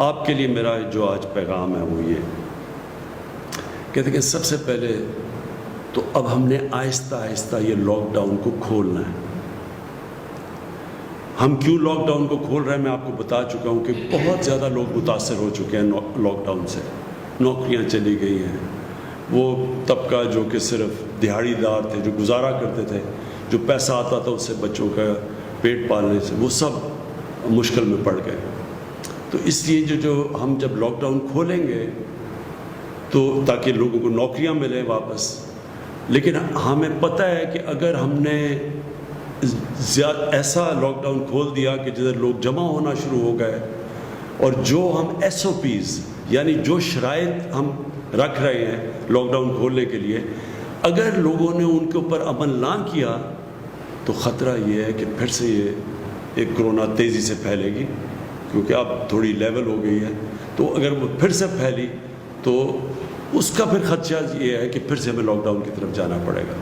آپ کے لیے میرا جو آج پیغام ہے وہ یہ کہتے ہیں کہ سب سے پہلے تو اب ہم نے آہستہ آہستہ یہ لاک ڈاؤن کو کھولنا ہے. ہم کیوں لاک ڈاؤن کو کھول رہے ہیں میں آپ کو بتا چکا ہوں کہ بہت زیادہ لوگ متاثر ہو چکے ہیں لاک ڈاؤن سے. نوکریاں چلی گئی ہیں. وہ طبقہ جو کہ صرف دہاڑی دار تھے، جو گزارا کرتے تھے، جو پیسہ آتا تھا اس سے بچوں کا پیٹ پالنے سے، وہ سب مشکل میں پڑ گئے. تو اس لیے جو ہم جب لاک ڈاؤن کھولیں گے تو تاکہ لوگوں کو نوکریاں ملیں واپس، لیکن ہمیں پتہ ہے کہ اگر ہم نے ایسا لاک ڈاؤن کھول دیا کہ جدھر لوگ جمع ہونا شروع ہو گئے، اور جو ہم ایس او پیز یعنی جو شرائط ہم رکھ رہے ہیں لاک ڈاؤن کھولنے کے لیے، اگر لوگوں نے ان کے اوپر عمل نہ کیا تو خطرہ یہ ہے کہ پھر سے یہ ایک کرونا تیزی سے پھیلے گی، کیونکہ اب تھوڑی لیول ہو گئی ہے. تو اگر وہ پھر سے پھیلی تو اس کا پھر خدشہ یہ ہے کہ پھر سے ہمیں لاک ڈاؤن کی طرف جانا پڑے گا.